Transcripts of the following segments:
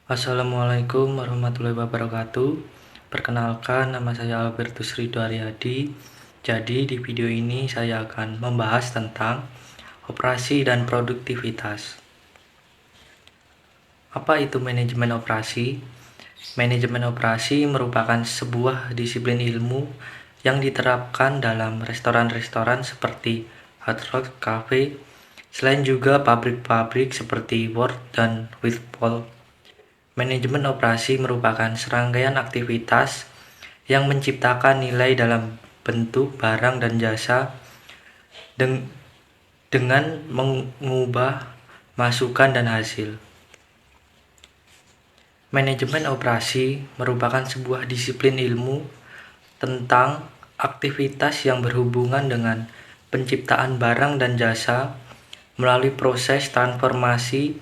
Assalamualaikum warahmatullahi wabarakatuh. Perkenalkan, nama saya Albertus Ridho Aryadi. Jadi di video ini saya akan membahas tentang operasi dan produktivitas. Apa itu manajemen operasi? Manajemen operasi merupakan sebuah disiplin ilmu yang diterapkan dalam restoran-restoran seperti Hard Rock Cafe, selain juga pabrik-pabrik seperti Ward dan Whirlpool. Manajemen operasi merupakan serangkaian aktivitas yang menciptakan nilai dalam bentuk barang dan jasa dengan mengubah masukan dan hasil. Manajemen operasi merupakan sebuah disiplin ilmu tentang aktivitas yang berhubungan dengan penciptaan barang dan jasa melalui proses transformasi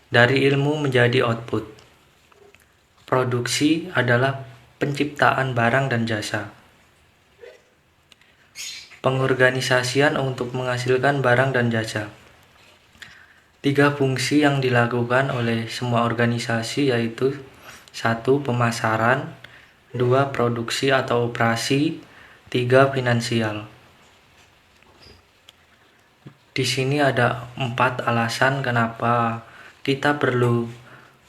dari ilmu menjadi output. Produksi adalah penciptaan barang dan jasa. Pengorganisasian untuk menghasilkan barang dan jasa. 3 fungsi yang dilakukan oleh semua organisasi yaitu 1. Pemasaran, 2. Produksi atau operasi, 3. Finansial. Di sini ada 4 alasan kenapa kita perlu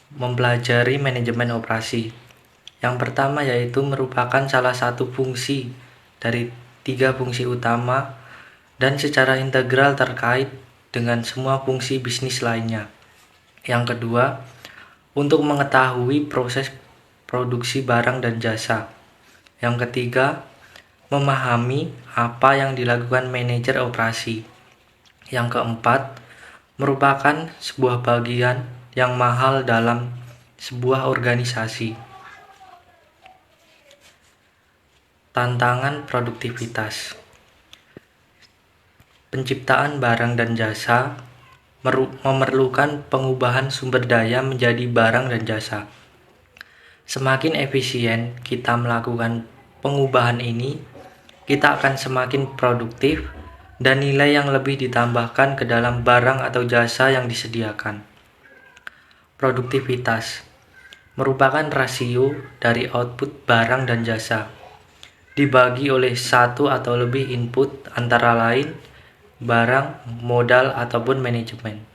mempelajari manajemen operasi. Yang pertama yaitu merupakan salah satu fungsi dari 3 fungsi utama dan secara integral terkait dengan semua fungsi bisnis lainnya. Yang kedua, untuk mengetahui proses produksi barang dan jasa. Yang ketiga, memahami apa yang dilakukan manajer operasi. Yang keempat, merupakan sebuah bagian yang mahal dalam sebuah organisasi. Tantangan produktivitas. Penciptaan barang dan jasa memerlukan pengubahan sumber daya menjadi barang dan jasa. Semakin efisien kita melakukan pengubahan ini, kita akan semakin produktif dan nilai yang lebih ditambahkan ke dalam barang atau jasa yang disediakan. Produktivitas merupakan rasio dari output barang dan jasa dibagi oleh satu atau lebih input antara lain barang, modal, ataupun manajemen.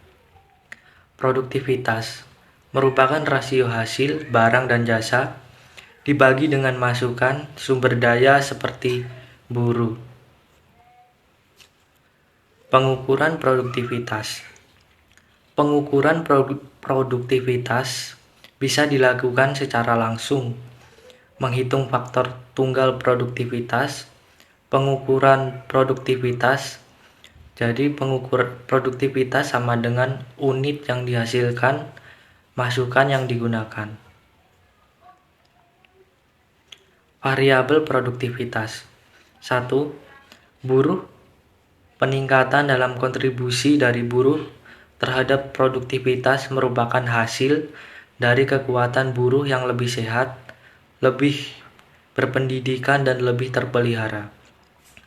Produktivitas merupakan rasio hasil barang dan jasa dibagi dengan masukan sumber daya seperti buruh. Pengukuran produktivitas. Pengukuran produktivitas bisa dilakukan secara langsung, menghitung faktor tunggal produktivitas, pengukuran produktivitas. Jadi pengukur produktivitas sama dengan unit yang dihasilkan, masukan yang digunakan. Variabel produktivitas. 1. Buruh. Peningkatan dalam kontribusi dari buruh terhadap produktivitas merupakan hasil dari kekuatan buruh yang lebih sehat, lebih berpendidikan dan lebih terpelihara.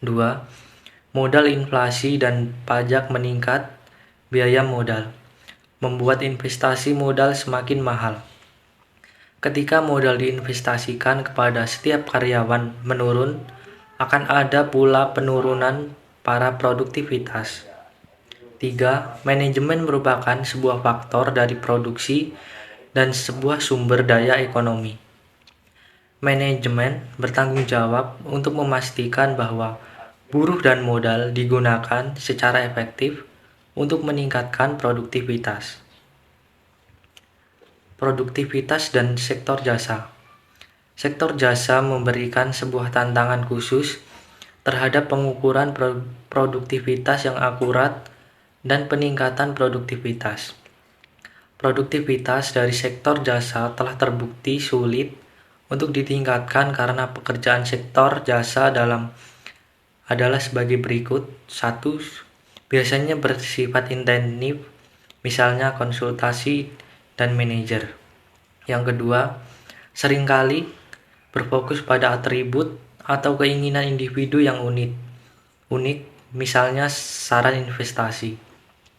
2. Modal inflasi dan pajak meningkat, biaya modal membuat investasi modal semakin mahal. Ketika modal diinvestasikan kepada setiap karyawan menurun, akan ada pula penurunan para produktivitas. 3. Manajemen merupakan sebuah faktor dari produksi dan sebuah sumber daya ekonomi. Manajemen bertanggung jawab untuk memastikan bahwa buruh dan modal digunakan secara efektif untuk meningkatkan produktivitas. Produktivitas dan sektor jasa. Sektor jasa memberikan sebuah tantangan khusus terhadap pengukuran produktivitas yang akurat dan peningkatan produktivitas. Produktivitas dari sektor jasa telah terbukti sulit untuk ditingkatkan karena pekerjaan sektor jasa adalah sebagai berikut. 1. Biasanya bersifat intensif, misalnya konsultasi dan manajer. Yang kedua, seringkali berfokus pada atribut atau keinginan individu yang unik, misalnya saran investasi.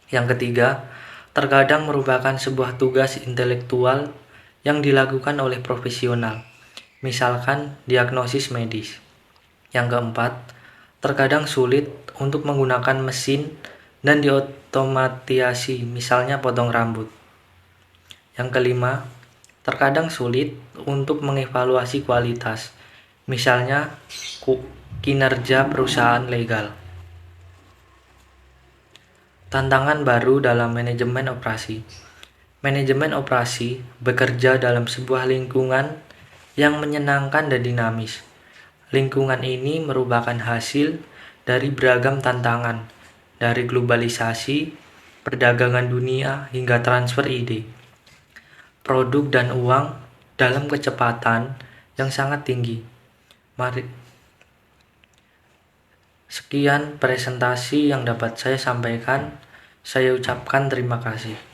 Yang ketiga, terkadang merupakan sebuah tugas intelektual yang dilakukan oleh profesional, misalkan diagnosis medis. Yang keempat, terkadang sulit untuk menggunakan mesin dan diotomatisasi, misalnya potong rambut. Yang kelima, terkadang sulit untuk mengevaluasi kualitas, misalnya kinerja perusahaan legal. Tantangan baru dalam manajemen operasi. Manajemen operasi bekerja dalam sebuah lingkungan yang menyenangkan dan dinamis. Lingkungan ini merupakan hasil dari beragam tantangan, dari globalisasi, perdagangan dunia, hingga transfer ide, produk dan uang dalam kecepatan yang sangat tinggi. Sekian presentasi yang dapat saya sampaikan. Saya ucapkan terima kasih.